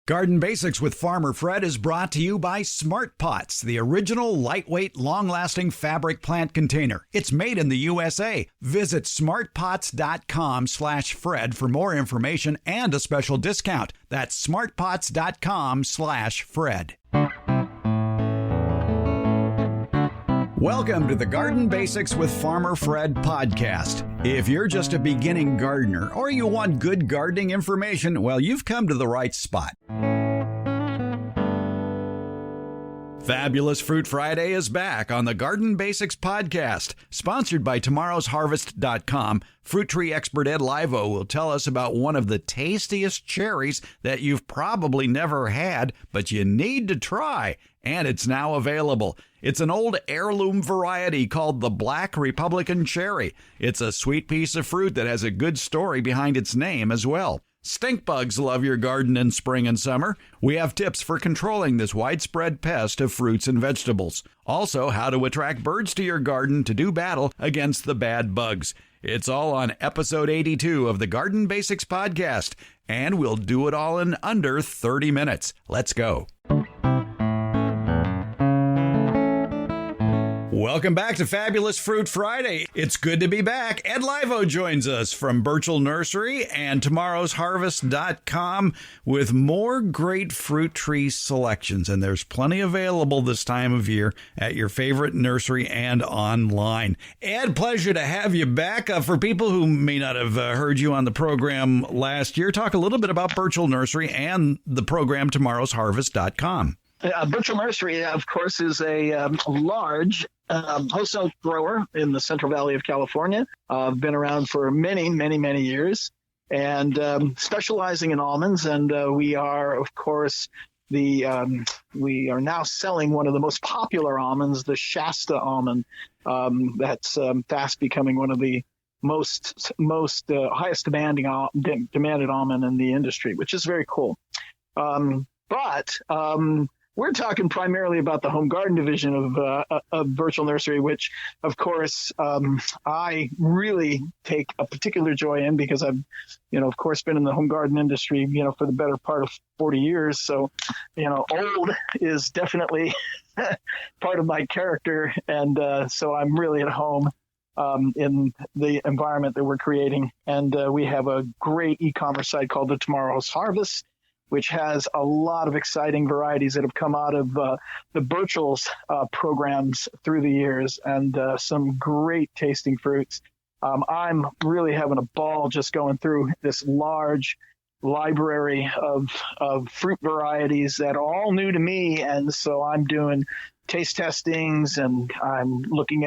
Garden Basics with Farmer Fred is brought to you by Smart Pots, the original lightweight, long-lasting fabric plant container. It's made in the USA. Visit smartpots.com/Fred for more information and a special discount. That's smartpots.com/Fred. Welcome to the Garden Basics with Farmer Fred podcast. If you're just a beginning gardener or you want good gardening information, well, you've come to the right spot. Fabulous Fruit Friday is back on the Garden Basics podcast. Sponsored by tomorrowsharvest.com, fruit tree expert Ed Livo will tell us about one of the tastiest cherries that you've probably never had, but you need to try, and it's now available. It's an old heirloom variety called the Black Republican Cherry. It's a sweet piece of fruit that has a good story behind its name as well. Stink bugs love your garden in spring and summer. We have tips for controlling this widespread pest of fruits and vegetables. Also, how to attract birds to your garden to do battle against the bad bugs. It's all on episode 82 of the Garden Basics podcast, and we'll do it all in under 30 minutes. Let's go. Welcome back to Fabulous Fruit Friday. It's good to be back. Ed Livo joins us from Burchell Nursery and tomorrowsharvest.com with more great fruit tree selections. And there's plenty available this time of year at your favorite nursery and online. Ed, pleasure to have you back. For people who may not have heard you on the program last year, talk a little bit about Burchell Nursery and the program tomorrowsharvest.com. Burchell Nursery, of course, is a large wholesale grower in the Central Valley of California. Been around for many, many, many years, and specializing in almonds. And we are, of course, we are now selling one of the most popular almonds, the Shasta almond. That's fast becoming one of the most highest demanded almond in the industry, which is very cool. But we're talking primarily about the home garden division of Burchell Nursery, which, of course, I really take a particular joy in because I've, of course, been in the home garden industry, for the better part of 40 years. So, old is definitely part of my character. And so I'm really at home in the environment that we're creating. And we have a great e-commerce site called the Tomorrow's Harvest, which has a lot of exciting varieties that have come out of the Burchell's programs through the years, and some great tasting fruits. I'm really having a ball just going through this large library of fruit varieties that are all new to me, and so I'm doing taste testings, and I'm looking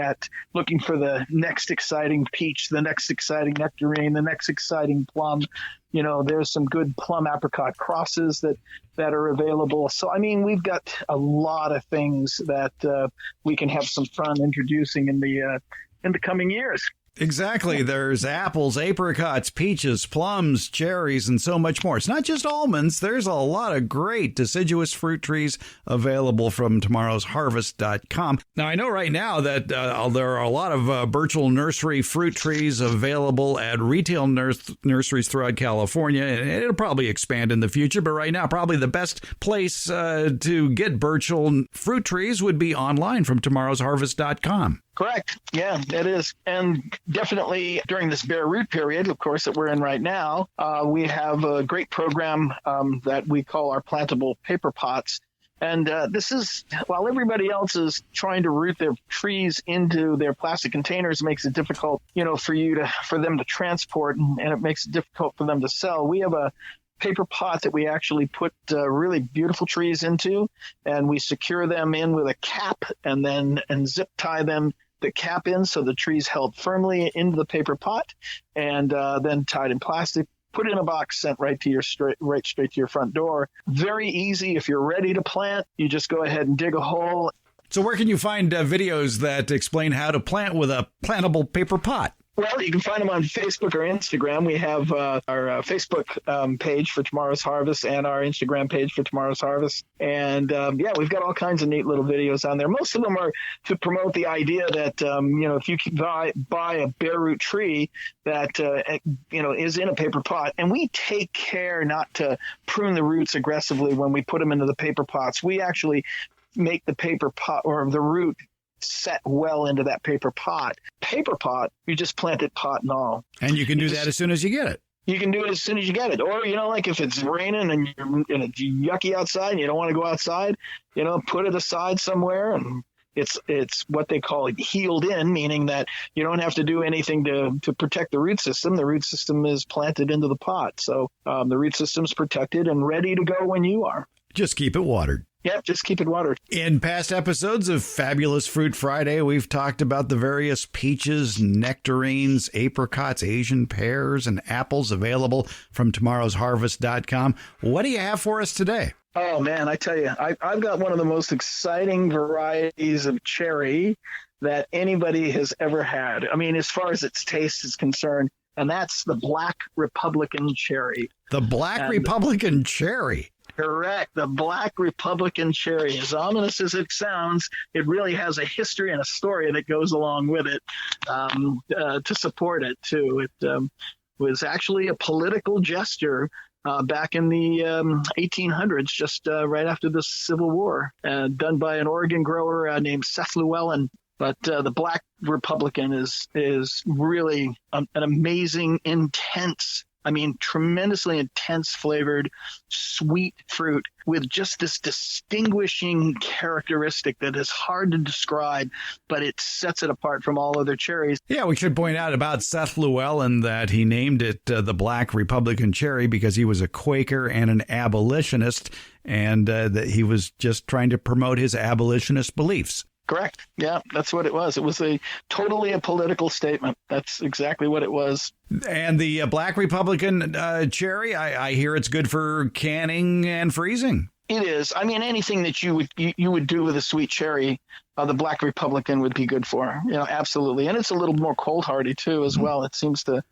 for the next exciting peach, the next exciting nectarine, the next exciting plum. There's some good plum apricot crosses that are available. So, we've got a lot of things that we can have some fun introducing in the coming years. Exactly. There's apples, apricots, peaches, plums, cherries, and so much more. It's not just almonds. There's a lot of great deciduous fruit trees available from tomorrowsharvest.com. Now, I know right now that there are a lot of Burchell Nursery fruit trees available at retail nurseries throughout California, and it'll probably expand in the future. But right now, probably the best place to get Burchell fruit trees would be online from tomorrowsharvest.com. Correct. Yeah, it is. And definitely during this bare root period, of course, that we're in right now, we have a great program that we call our plantable paper pots. And this is, while everybody else is trying to root their trees into their plastic containers, makes it difficult, for them to transport, and it makes it difficult for them to sell. We have a paper pot that we actually put really beautiful trees into, and we secure them in with a cap and zip tie the cap in so the tree's held firmly into the paper pot, and then tied in plastic, put in a box, sent right straight to your front door. Very easy. If you're ready to plant, you just go ahead and dig a hole. So where can you find videos that explain how to plant with a plantable paper pot? Well, you can find them on Facebook or Instagram. We have our Facebook page for Tomorrow's Harvest and our Instagram page for Tomorrow's Harvest. And we've got all kinds of neat little videos on there. Most of them are to promote the idea that, if you can buy a bare root tree that, is in a paper pot, and we take care not to prune the roots aggressively when we put them into the paper pots. We actually make the paper pot or the root set well into that paper pot. Paper pot, you just plant it pot and all. And you can do that as soon as you get it. You can do it as soon as you get it. Or, like if it's raining and it's yucky outside and you don't want to go outside, put it aside somewhere, and it's what they call it healed in, meaning that you don't have to do anything to protect the root system. The root system is planted into the pot. So the root system's protected and ready to go when you are. Just keep it watered. Yep, just keep it watered. In past episodes of Fabulous Fruit Friday, we've talked about the various peaches, nectarines, apricots, Asian pears, and apples available from tomorrowsharvest.com. What do you have for us today? Oh, man, I tell you, I've got one of the most exciting varieties of cherry that anybody has ever had. I mean, as far as its taste is concerned, and that's the Black Republican cherry. The Black Republican cherry. Correct. The Black Republican cherry. As ominous as it sounds, it really has a history and a story that goes along with it to support it, too. It was actually a political gesture back in the 1800s, just right after the Civil War, done by an Oregon grower named Seth Llewellyn. But the Black Republican is really an amazing, intense, tremendously intense flavored sweet fruit with just this distinguishing characteristic that is hard to describe, but it sets it apart from all other cherries. Yeah, we should point out about Seth Llewellyn that he named it the Black Republican cherry because he was a Quaker and an abolitionist, and that he was just trying to promote his abolitionist beliefs. Correct. Yeah, that's what it was. It was totally a political statement. That's exactly what it was. And the Black Republican cherry, I hear it's good for canning and freezing. It is. Anything that you would do with a sweet cherry, the Black Republican would be good for. Absolutely. And it's a little more cold hardy too, as well. It seems to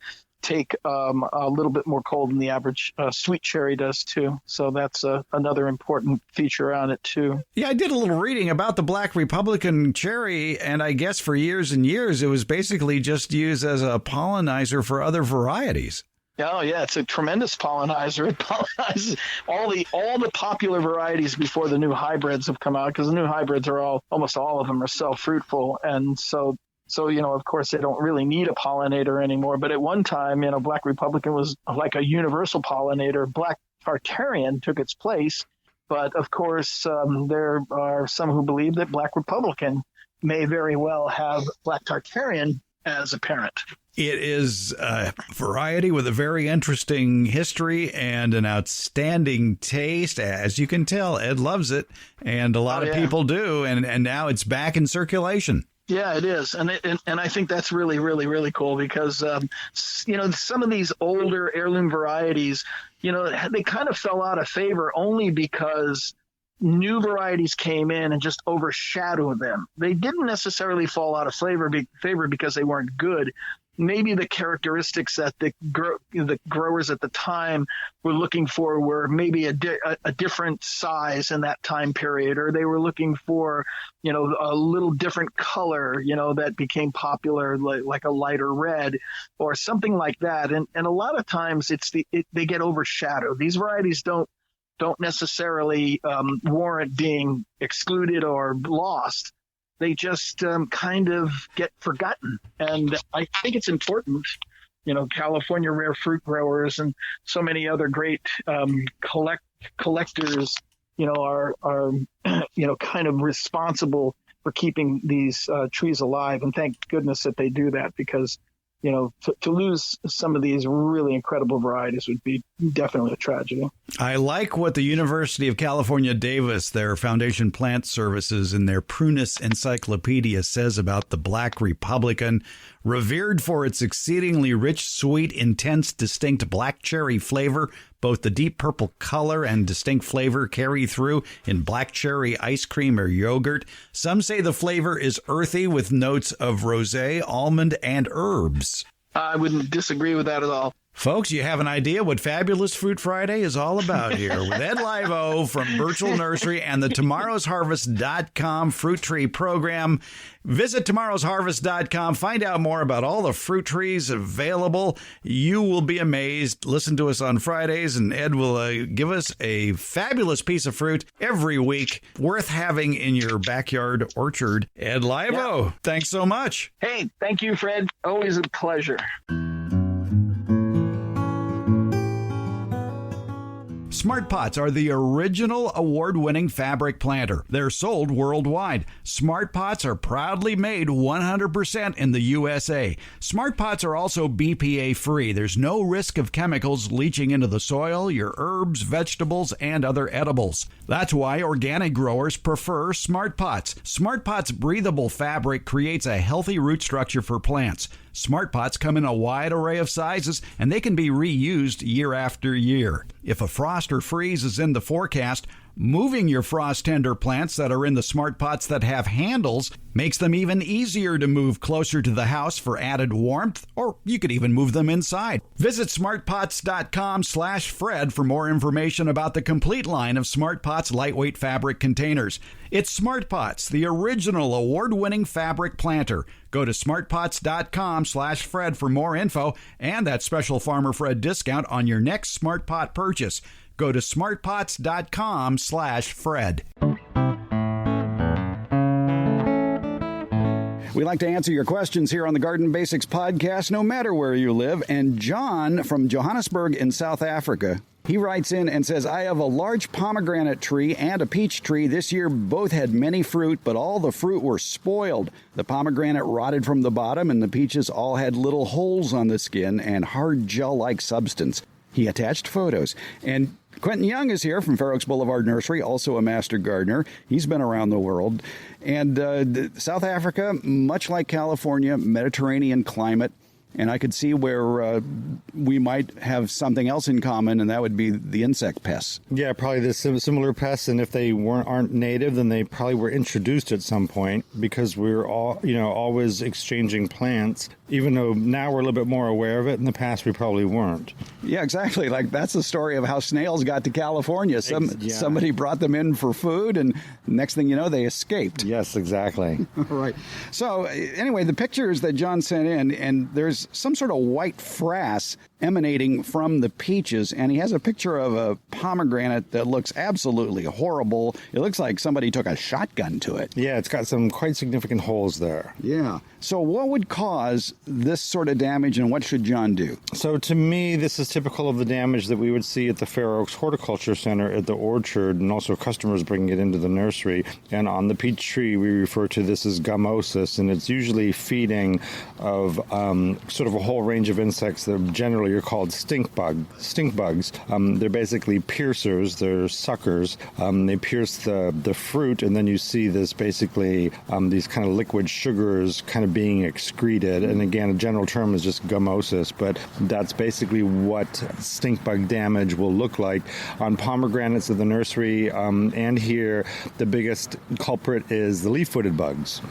take a little bit more cold than the average sweet cherry does too. So that's another important feature on it too. Yeah, I did a little reading about the Black Republican cherry, and I guess for years and years it was basically just used as a pollinizer for other varieties. Oh yeah, it's a tremendous pollinizer. It pollinizes all the popular varieties before the new hybrids have come out, because the new hybrids are almost all of them are self-fruitful, and so of course they don't really need a pollinator anymore. But at one time, Black Republican was like a universal pollinator. Black Tartarian took its place, but of course there are some who believe that Black Republican may very well have Black Tartarian as a parent. It is a variety with a very interesting history and an outstanding taste. As you can tell, Ed loves it, and a lot of people do, and now it's back in circulation. Yeah, it is. And I think that's really, really, really cool because, some of these older heirloom varieties, they kind of fell out of favor only because new varieties came in and just overshadowed them. They didn't necessarily fall out of favor because they weren't good. Maybe the characteristics that the growers at the time were looking for were maybe a different size in that time period, or they were looking for, a little different color, that became popular, like a lighter red or something like that. And a lot of times they get overshadowed. These varieties don't necessarily warrant being excluded or lost. They just kind of get forgotten. And I think it's important, California rare fruit growers and so many other great collectors, are kind of responsible for keeping these trees alive. And thank goodness that they do that, because to lose some of these really incredible varieties would be definitely a tragedy. I like what the University of California, Davis, their Foundation Plant Services, in their Prunus Encyclopedia says about the Black Republican. Revered for its exceedingly rich, sweet, intense, distinct black cherry flavor, both the deep purple color and distinct flavor carry through in black cherry ice cream or yogurt. Some say the flavor is earthy with notes of rosé, almond, and herbs. I wouldn't disagree with that at all. Folks, you have an idea what Fabulous Fruit Friday is all about here with Ed Livo from Birchall Nursery and the tomorrowsharvest.com fruit tree program. Visit tomorrowsharvest.com. Find out more about all the fruit trees available. You will be amazed. Listen to us on Fridays, and Ed will give us a fabulous piece of fruit every week worth having in your backyard orchard. Ed Livo, thanks so much. Hey, thank you, Fred. Always a pleasure. Smart Pots are the original award-winning fabric planter. They're sold worldwide. Smart Pots are proudly made 100% in the USA. Smart Pots are also BPA-free. There's no risk of chemicals leaching into the soil, your herbs, vegetables, and other edibles. That's why organic growers prefer Smart Pots. Smart Pots' breathable fabric creates a healthy root structure for plants. Smart Pots come in a wide array of sizes, and they can be reused year after year. If a frost or freeze is in the forecast, moving your frost-tender plants that are in the Smart Pots that have handles makes them even easier to move closer to the house for added warmth, or you could even move them inside. Visit smartpots.com/Fred for more information about the complete line of Smart Pots lightweight fabric containers. It's Smart Pots, the original award-winning fabric planter. Go to smartpots.com/Fred for more info and that special Farmer Fred discount on your next Smart Pot purchase. Go to smartpots.com/Fred. We like to answer your questions here on the Garden Basics podcast, no matter where you live. And John from Johannesburg in South Africa, he writes in and says, I have a large pomegranate tree and a peach tree. This year, both had many fruit, but all the fruit were spoiled. The pomegranate rotted from the bottom, and the peaches all had little holes on the skin and hard gel-like substance. He attached photos. And Quentin Young is here from Fair Oaks Boulevard Nursery, also a master gardener. He's been around the world. And South Africa, much like California, Mediterranean climate. And I could see where we might have something else in common, and that would be the insect pests. Yeah, probably the similar pests, and if they aren't native, then they probably were introduced at some point, because we're all, always exchanging plants. Even though now we're a little bit more aware of it, in the past we probably weren't. Yeah, exactly. Like that's the story of how snails got to California. Somebody brought them in for food, and next thing you know, they escaped. Yes, exactly. Right. So anyway, the pictures that John sent in, and there's some sort of white frass emanating from the peaches, and he has a picture of a pomegranate that looks absolutely horrible. It looks like somebody took a shotgun to it. Yeah, it's got some quite significant holes there. Yeah. So what would cause this sort of damage, and what should John do? So to me, this is typical of the damage that we would see at the Fair Oaks Horticulture Center at the orchard, and also customers bringing it into the nursery. And on the peach tree, we refer to this as gummosis, and it's usually feeding of sort of a whole range of insects that generally are called stink bugs. They're basically piercers. They're suckers. They pierce the fruit, and then you see this basically these kind of liquid sugars kind of being excreted. And again, a general term is just gummosis, but that's basically what stink bug damage will look like. On pomegranates of the nursery and here, the biggest culprit is the leaf-footed bugs.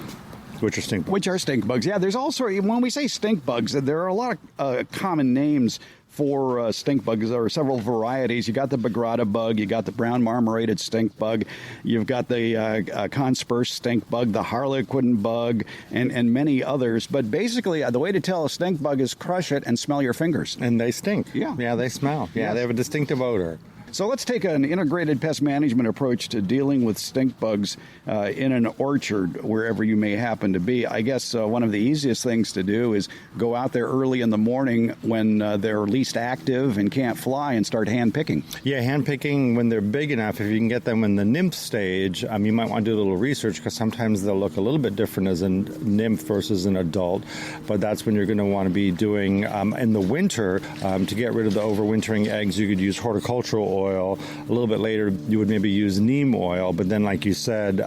Which are stink bugs. Yeah, there's also, when we say stink bugs, there are a lot of common names for stink bugs. There are several varieties. You got the bagrata bug, you got the brown marmorated stink bug, you've got the consperse stink bug, the harlequin bug, and many others. But basically, the way to tell a stink bug is crush it and smell your fingers. And they stink. Yeah, they smell. Yeah, yes. They have a distinctive odor. So let's take an integrated pest management approach to dealing with stink bugs in an orchard, wherever you may happen to be. I guess one of the easiest things to do is go out there early in the morning when they're least active and can't fly and start hand picking. Yeah, hand picking when they're big enough. If you can get them in the nymph stage, you might want to do a little research, because sometimes they'll look a little bit different as a nymph versus an adult. But that's when you're going to want to be doing, in the winter, to get rid of the overwintering eggs, you could use horticultural oil. A little bit later, you would maybe use neem oil, but then, like you said,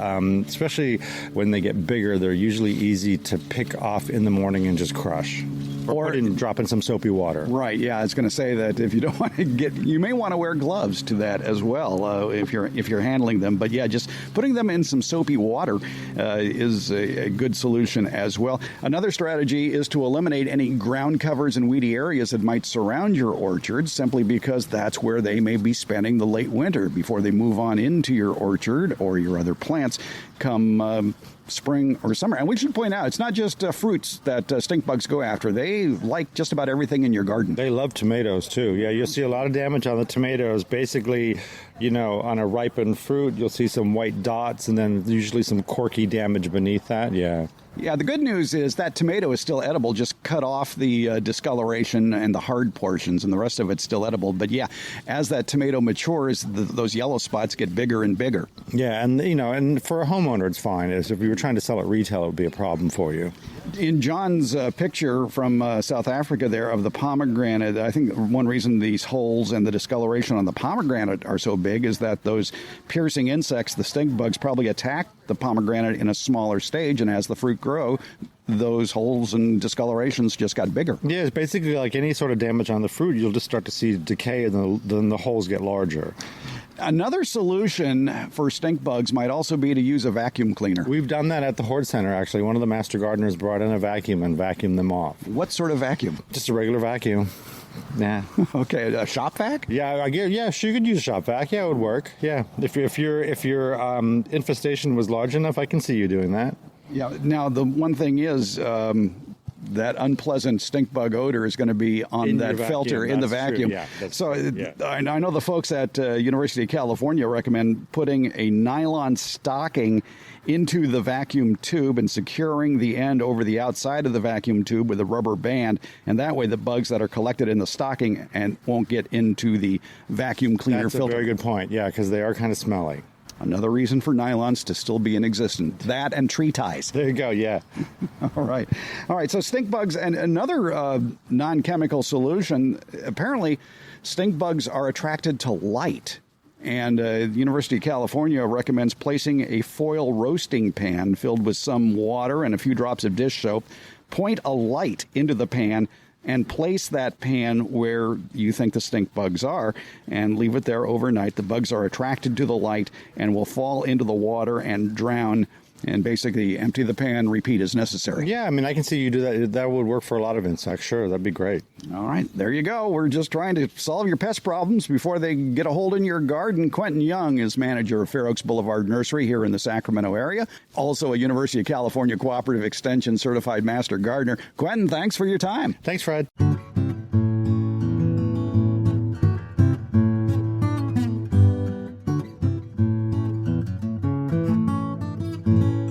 especially when they get bigger, they're usually easy to pick off in the morning and just crush. Or drop in some soapy water. Right, yeah, I was going to say that if you don't want to you may want to wear gloves to that as well if you're handling them. But yeah, just putting them in some soapy water is a good solution as well. Another strategy is to eliminate any ground covers and weedy areas that might surround your orchard, simply because that's where they may be spending the late winter before they move on into your orchard or your other plants come spring or summer. And we should point out, it's not just fruits that stink bugs go after. They like just about everything in your garden. They love tomatoes too. Yeah, you'll see a lot of damage on the tomatoes. Basically, on a ripened fruit, you'll see some white dots and then usually some corky damage beneath that. Yeah. Yeah, the good news is that tomato is still edible. Just cut off the discoloration and the hard portions, and the rest of it's still edible. But yeah, as that tomato matures, those yellow spots get bigger and bigger. Yeah, and for a homeowner, it's fine. If you were trying to sell it retail, it would be a problem for you. In John's picture from South Africa there of the pomegranate, I think one reason these holes and the discoloration on the pomegranate are so big is that those piercing insects, the stink bugs, probably attack the pomegranate in a smaller stage, and as the fruit grow, those holes and discolorations just got bigger. Yeah, it's basically like any sort of damage on the fruit, you'll just start to see decay, and then the holes get larger. Another solution for stink bugs might also be to use a vacuum cleaner. We've done that at the Horde Center, actually. One of the master gardeners brought in a vacuum and vacuumed them off. What sort of vacuum? Just a regular vacuum. Nah. Okay, a shop vac? Yeah, you could use a shop vac. Yeah, it would work. Yeah, if your infestation was large enough, I can see you doing that. Yeah. Now the one thing is, that unpleasant stink bug odor is going to be on that filter in the vacuum. I know the folks at University of California recommend putting a nylon stocking into the vacuum tube and securing the end over the outside of the vacuum tube with a rubber band, and that way the bugs that are collected in the stocking and won't get into the vacuum cleaner filter. That's a very good point. Yeah, because they are kind of smelly. Another reason for nylons to still be in existence. That and tree ties. There you go, yeah. All right. So stink bugs, and another non-chemical solution, apparently stink bugs are attracted to light. And the University of California recommends placing a foil roasting pan filled with some water and a few drops of dish soap. Point a light into the pan and place that pan where you think the stink bugs are and leave it there overnight. The bugs are attracted to the light and will fall into the water and drown, and basically empty the pan, repeat as necessary. Yeah, I mean, I can see you do that. That would work for a lot of insects. Sure, that'd be great. All right, there you go. We're just trying to solve your pest problems before they get a hold in your garden. Quentin Young is manager of Fair Oaks Boulevard Nursery here in the Sacramento area. Also a University of California Cooperative Extension certified master gardener. Quentin, thanks for your time. Thanks, Fred.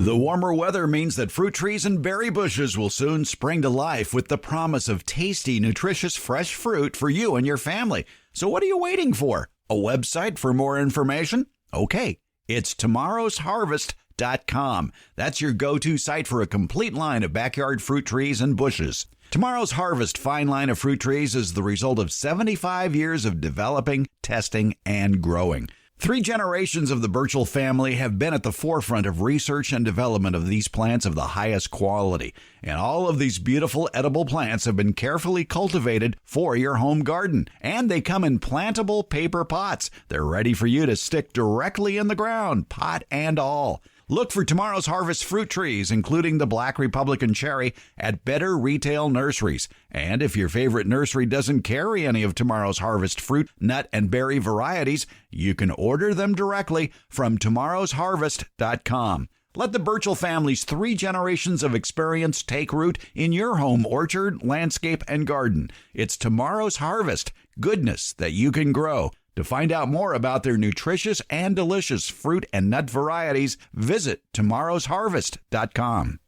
The warmer weather means that fruit trees and berry bushes will soon spring to life with the promise of tasty, nutritious, fresh fruit for you and your family. So what are you waiting for? A website for more information? Okay, it's tomorrowsharvest.com. That's your go-to site for a complete line of backyard fruit trees and bushes. Tomorrow's Harvest fine line of fruit trees is the result of 75 years of developing, testing, and growing. 3 generations of the Burchell family have been at the forefront of research and development of these plants of the highest quality. And all of these beautiful edible plants have been carefully cultivated for your home garden. And they come in plantable paper pots. They're ready for you to stick directly in the ground, pot and all. Look for Tomorrow's Harvest fruit trees, including the Black Republican cherry, at better retail nurseries. And if your favorite nursery doesn't carry any of Tomorrow's Harvest fruit, nut, and berry varieties, you can order them directly from tomorrowsharvest.com. Let the Burchell family's 3 generations of experience take root in your home orchard, landscape, and garden. It's Tomorrow's Harvest, goodness that you can grow. To find out more about their nutritious and delicious fruit and nut varieties, visit tomorrowsharvest.com.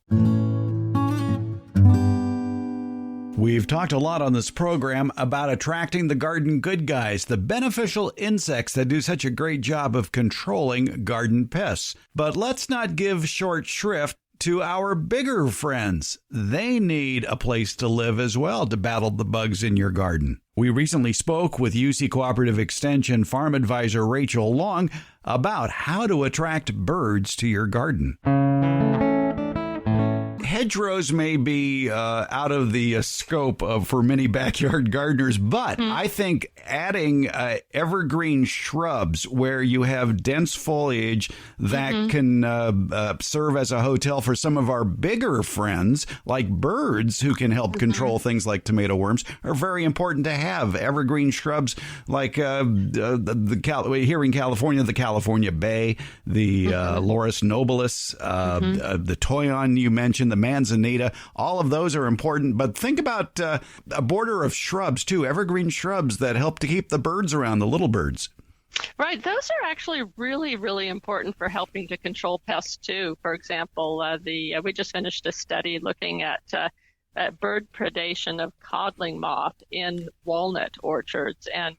We've talked a lot on this program about attracting the garden good guys, the beneficial insects that do such a great job of controlling garden pests. But let's not give short shrift to our bigger friends. They need a place to live as well to battle the bugs in your garden. We recently spoke with UC Cooperative Extension Farm Advisor Rachel Long about how to attract birds to your garden. hedgerows may be out of the scope for many backyard gardeners, but I think adding evergreen shrubs where you have dense foliage that can serve as a hotel for some of our bigger friends, like birds who can help control things like tomato worms, are very important to have. Evergreen shrubs like here in California, the California Bay, the Laurus nobilis, the toyon you mentioned, the manzanita, all of those are important. But think about a border of shrubs, too, evergreen shrubs that help to keep the birds around, the little birds. Right. Those are actually really, really important for helping to control pests, too. For example, we just finished a study looking at bird predation of codling moth in walnut orchards and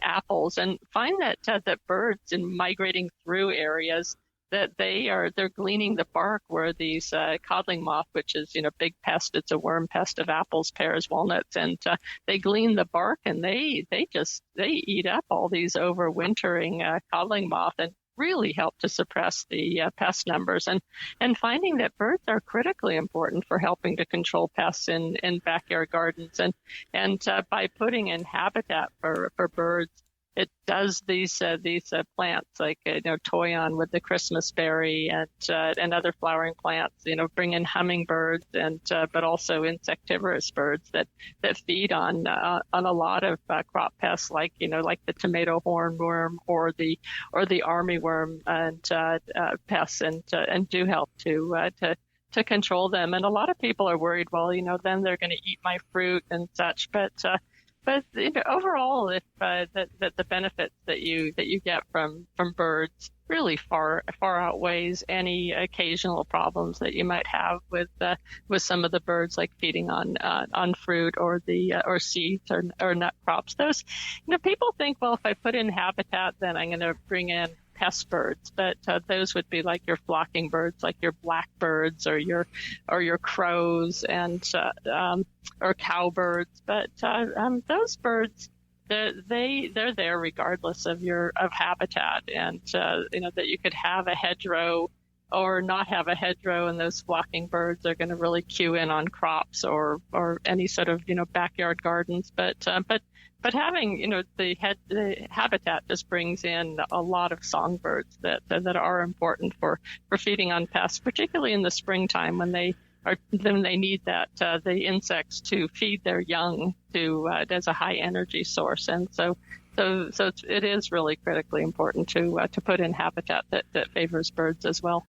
apples, and find that that birds in migrating through areas that they're gleaning the bark where these codling moth, which is big pest, it's a worm pest of apples, pears, walnuts, and they glean the bark and they eat up all these overwintering codling moth and really help to suppress the pest numbers, and finding that birds are critically important for helping to control pests in backyard gardens, and by putting in habitat for birds, it does these plants like toyon with the Christmas berry and other flowering plants, bring in hummingbirds and but also insectivorous birds that feed on a lot of crop pests like the tomato hornworm or the armyworm and pests and do help to control them. And a lot of people are worried, well, then they're going to eat my fruit and such, but overall, if the benefits that you get from birds really far outweighs any occasional problems that you might have with some of the birds, like feeding on fruit or seeds or nut crops. Those people think, well, if I put in habitat, then I'm going to bring in pest birds, but those would be like your flocking birds, like your blackbirds or your crows and or cowbirds. But those birds, they're there regardless of habitat, and that you could have a hedgerow or not have a hedgerow, and those flocking birds are going to really cue in on crops or any sort of backyard gardens. But having the habitat just brings in a lot of songbirds that are important for feeding on pests, particularly in the springtime when they need that the insects to feed their young as a high energy source. And so it is really critically important to put in habitat that favors birds as well.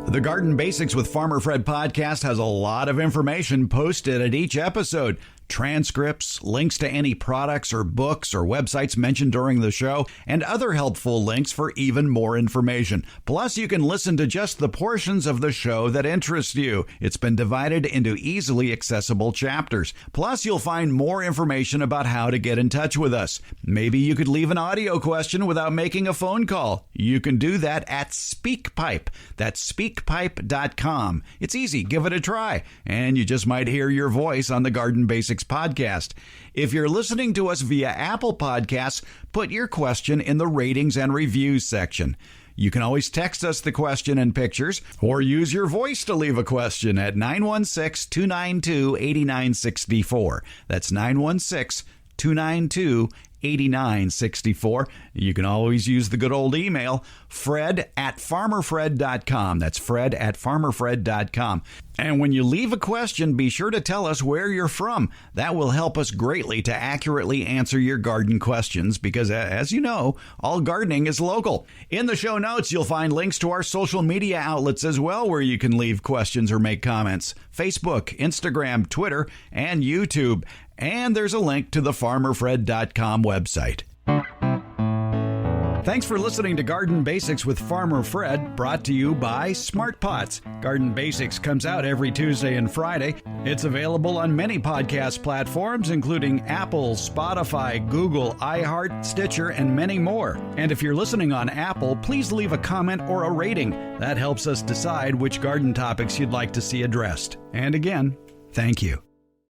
The Garden Basics with Farmer Fred podcast has a lot of information posted at each episode. Transcripts, links to any products or books or websites mentioned during the show, and other helpful links for even more information. Plus, you can listen to just the portions of the show that interest you. It's been divided into easily accessible chapters. Plus, you'll find more information about how to get in touch with us. Maybe you could leave an audio question without making a phone call. You can do that at SpeakPipe. That's speakpipe.com. It's easy. Give it a try. And you just might hear your voice on the Garden Basics podcast. If you're listening to us via Apple Podcasts, put your question in the ratings and reviews section. You can always text us the question and pictures, or use your voice to leave a question at 916-292-8964. That's 916-292-8964. You can always use the good old email, fred@farmerfred.com. That's fred@farmerfred.com. And when you leave a question, be sure to tell us where you're from. That will help us greatly to accurately answer your garden questions because, as you know, all gardening is local. In the show notes, you'll find links to our social media outlets as well where you can leave questions or make comments. Facebook, Instagram, Twitter, and YouTube. And there's a link to the farmerfred.com website. Thanks for listening to Garden Basics with Farmer Fred, brought to you by Smart Pots. Garden Basics comes out every Tuesday and Friday. It's available on many podcast platforms, including Apple, Spotify, Google, iHeart, Stitcher, and many more. And if you're listening on Apple, please leave a comment or a rating. That helps us decide which garden topics you'd like to see addressed. And again, thank you.